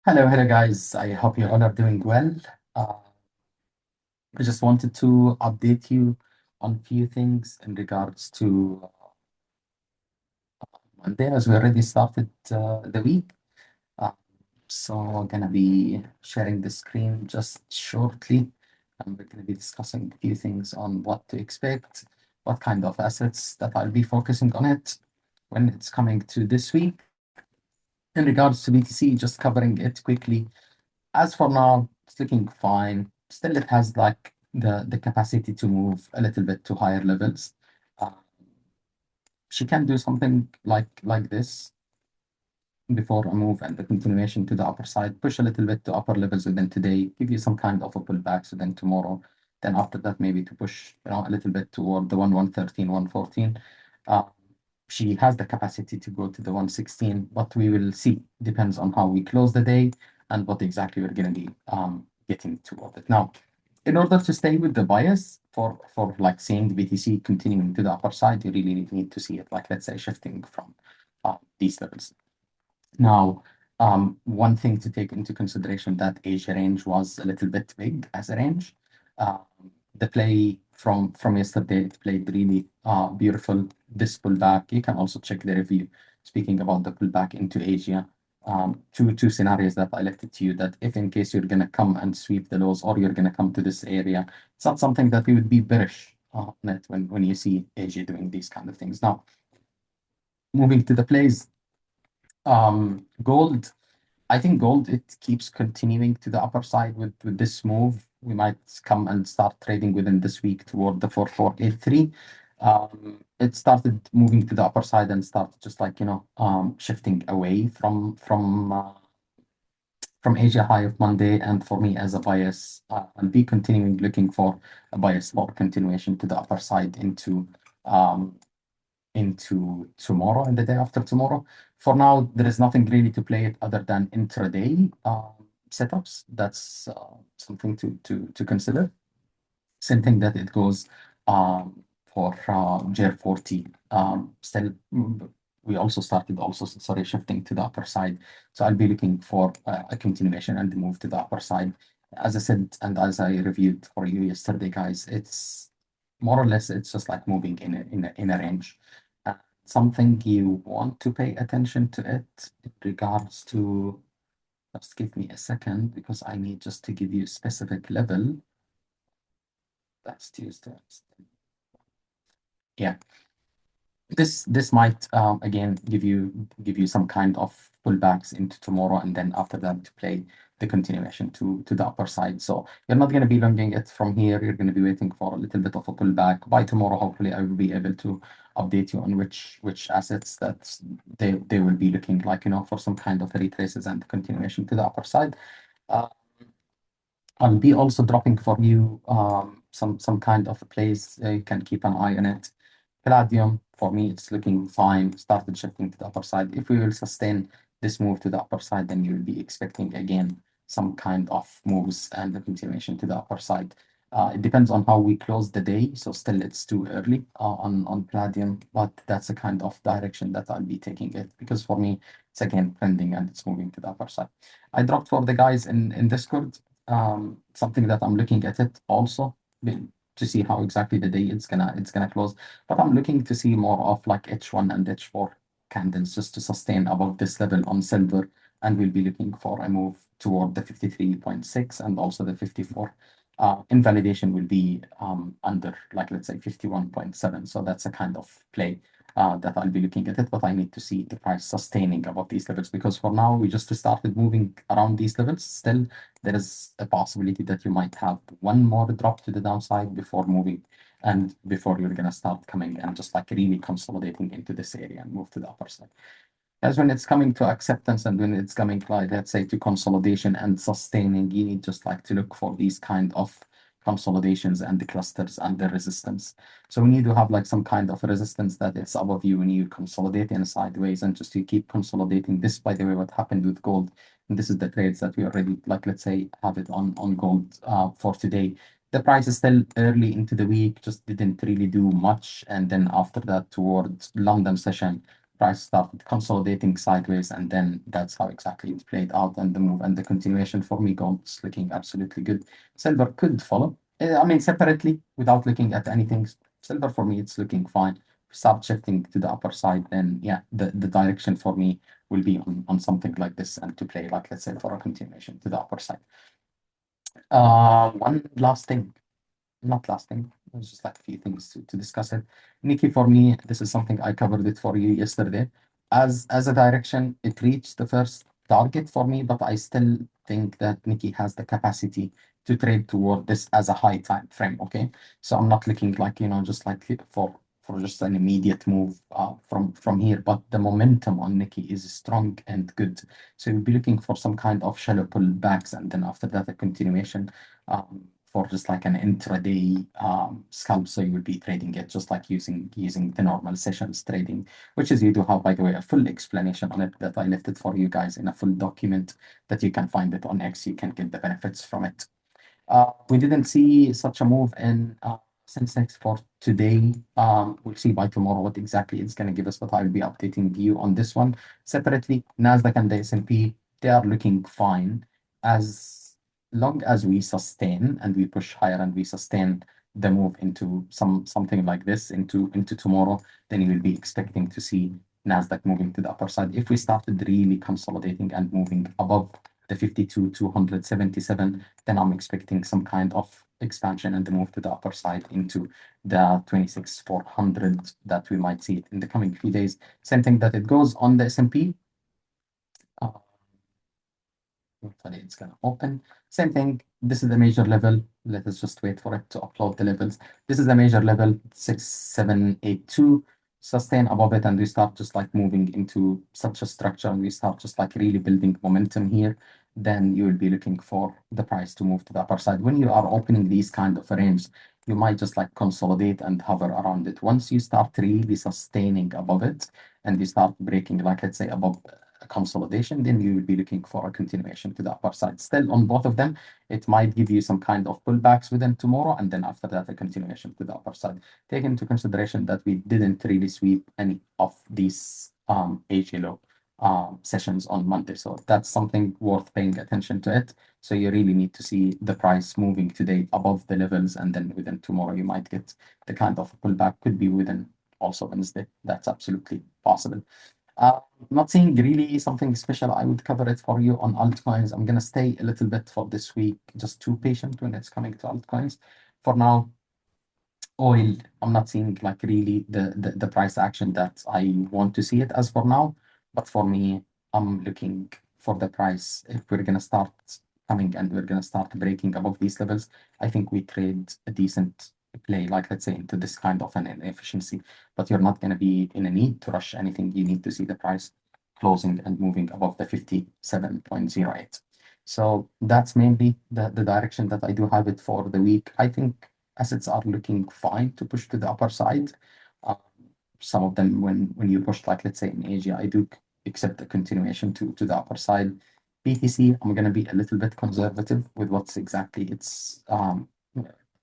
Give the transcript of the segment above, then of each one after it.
Hello guys. I hope you all are doing well. Uh, I just wanted to update you on a few things in regards to Monday, as we already started the week. Uh, so I'm gonna be sharing the screen just shortly, and we're gonna be discussing a few things on what to expect, what kind of assets that I'll be focusing on it when it's coming to this week. In regards to BTC, just covering it quickly. As for now, it's looking fine. Still, it has like the capacity to move a little bit to higher levels. Uh, she can do something like this before a move and the continuation to the upper side, push a little bit to upper levels within today, give you some kind of a pullback. So then tomorrow, then after that, maybe to push a little bit toward the 113, 114. Uh, she has the capacity to go to the 116, but we will see. Depends on how we close the day and what exactly we're going to be getting toward it. Now, in order to stay with the bias for like seeing the BTC continuing to the upper side, you really need to see it like, let's say, shifting from these levels. Now, one thing to take into consideration that Asia range was a little bit big as a range. Um, the play from yesterday, it played really beautiful. This pullback, you can also check the review. Speaking about the pullback into Asia, two scenarios that I left it to you that if in case you're gonna come and sweep the lows or you're gonna come to this area, it's not something that we would be bearish on it when you see Asia doing these kind of things. Now, moving to the plays. Gold, I think gold, it keeps continuing to the upper side with this move. We might come and start trading within this week toward the 4483. It started moving to the upper side and started just like, shifting away from Asia high of Monday. And for me as a bias, I'll be continuing looking for a bias for continuation to the upper side um, into tomorrow and the day after tomorrow. For now, there is nothing really to play it other than intraday setups. That's something to consider. Same thing that it goes for JR40. Still, we also started sorry, shifting to the upper side. So I'll be looking for a continuation and the move to the upper side. As I said, and as I reviewed for you yesterday, guys, it's more or less, it's just like moving in a range. Something you want to pay attention to it in regards to, just give me a second because I need just to give you a specific level. That's Tuesday. Yeah, this might again give you some kind of pullbacks into tomorrow, and then after that to play the continuation to the upper side. So you're not going to be longing it from here. You're going to be waiting for a little bit of a pullback. By tomorrow, hopefully, I will be able to update you on which assets that they will be looking like, for some kind of retraces and continuation to the upper side. Uh, I'll be also dropping for you some kind of a place you can keep an eye on it. Palladium, for me, it's looking fine. Started shifting to the upper side. If we will sustain this move to the upper side, then you will be expecting again some kind of moves and a continuation to the upper side. It depends on how we close the day, so still it's too early on Palladium, but that's a kind of direction that I'll be taking it because for me, it's again trending and it's moving to the upper side. I dropped for the guys in Discord something that I'm looking at it also to see how exactly the day it's gonna close. But I'm looking to see more of like H1 and H4 candles just to sustain above this level on silver, and we'll be looking for a move toward the 53.6 and also the 54. Invalidation will be under like let's say 51.7. So that's a kind of play that I'll be looking at it, but I need to see the price sustaining above these levels because for now we just started moving around these levels. Still, there is a possibility that you might have one more drop to the downside before moving and before you're gonna start coming and just like really consolidating into this area and move to the upper side. As when it's coming to acceptance and when it's coming like let's say to consolidation and sustaining, you need just like to look for these kind of consolidations and the clusters and the resistance. So we need to have like some kind of resistance that it's above you when you consolidate in sideways and just to keep consolidating. This, by the way, what happened with gold, and this is the trades that we already like let's say have it on gold for today. The price is still early into the week, just didn't really do much, and then after that towards London session price started consolidating sideways, and then that's how exactly it played out, and the move and the continuation for me gold's looking absolutely good. Silver could follow. I mean, separately, without looking at anything, silver for me, it's looking fine. Start shifting to the upper side, then yeah, the direction for me will be on something like this, and to play like, let's say, for a continuation to the upper side. One last thing, not last thing, there's just like a few things to discuss it. Nikki, for me, this is something I covered it for you yesterday. As a direction, it reached the first target for me, but I still think that Nikki has the capacity to trade toward this as a high time frame. Okay, so I'm not looking like, just like for just an immediate move from here, but the momentum on Nikki is strong and good. So you'll be looking for some kind of shallow pullbacks, and then after that, a continuation. For just like an intraday scalp. So you will be trading it just like using the normal sessions trading, which is you do have, by the way, a full explanation on it that I left it for you guys in a full document that you can find it on X. You can get the benefits from it. We didn't see such a move in Sensex for today. We'll see by tomorrow what exactly it's going to give us, but I'll be updating you on this one separately. Nasdaq and the S&P, they are looking fine as long as we sustain and we push higher and we sustain the move into something like this into tomorrow. Then you will be expecting to see Nasdaq moving to the upper side. If we started really consolidating and moving above the 52,277, then I'm expecting some kind of expansion and the move to the upper side into the 26,400 that we might see it in the coming few days. Same thing that it goes on the S&P. Hopefully it's going to open. Same thing. This is the major level. Let us just wait for it to upload the levels. This is the major level 6782. Sustain above it, and we start just like moving into such a structure, and we start just like really building momentum here. Then you will be looking for the price to move to the upper side. When you are opening these kind of range, you might just like consolidate and hover around it. Once you start really sustaining above it and you start breaking, like let's say above a consolidation, then you will be looking for a continuation to the upper side. Still on both of them, it might give you some kind of pullbacks within tomorrow, and then after that, a continuation to the upper side. Take into consideration that we didn't really sweep any of these HLO sessions on Monday. So that's something worth paying attention to it. So you really need to see the price moving today above the levels, and then within tomorrow, you might get the kind of pullback. Could be within also Wednesday. That's absolutely possible. Not seeing really something special. I would cover it for you on altcoins. I'm gonna stay a little bit for this week, just too patient when it's coming to altcoins. For now, oil, I'm not seeing like really the price action that I want to see it as for now. But for me, I'm looking for the price. If we're gonna start coming and we're gonna start breaking above these levels, I think we trade a decent play, like let's say into this kind of an inefficiency. But you're not gonna be in a need to rush anything. You need to see the price closing and moving above the 57.08. So that's mainly the direction that I do have it for the week. I think assets are looking fine to push to the upper side. Um, some of them, when you push, like let's say in Asia, I do accept a continuation to the upper side. BTC, I'm gonna be a little bit conservative with what's exactly it's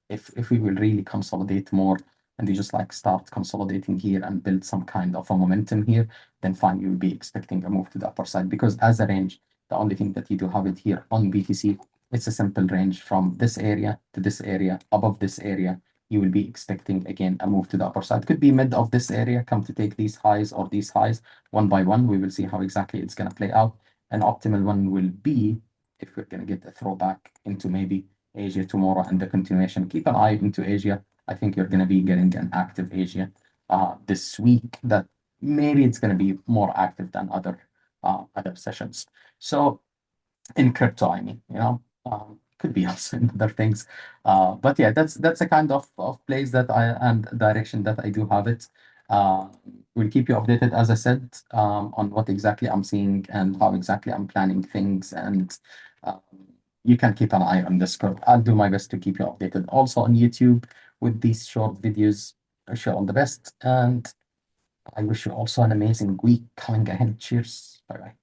if we will really consolidate more and you just like start consolidating here and build some kind of a momentum here, then fine, you'll be expecting a move to the upper side, because as a range, the only thing that you do have it here on BTC, it's a simple range from this area to this area. Above this area, you will be expecting again a move to the upper side. Could be mid of this area, come to take these highs or these highs one by one. We will see how exactly it's going to play out. An optimal one will be if we're going to get a throwback into maybe Asia tomorrow and the continuation. Keep an eye into Asia. I think you're going to be getting an active Asia this week that maybe it's going to be more active than other sessions. So in crypto, I mean, could be also in other things. But yeah, that's a kind of place that I and direction that I do have it. Uh, we'll keep you updated, as I said, on what exactly I'm seeing and how exactly I'm planning things. And um, you can keep an eye on Discord. I'll do my best to keep you updated. Also on YouTube with these short videos. I wish you all the best, and I wish you also an amazing week coming ahead. Cheers. Bye bye.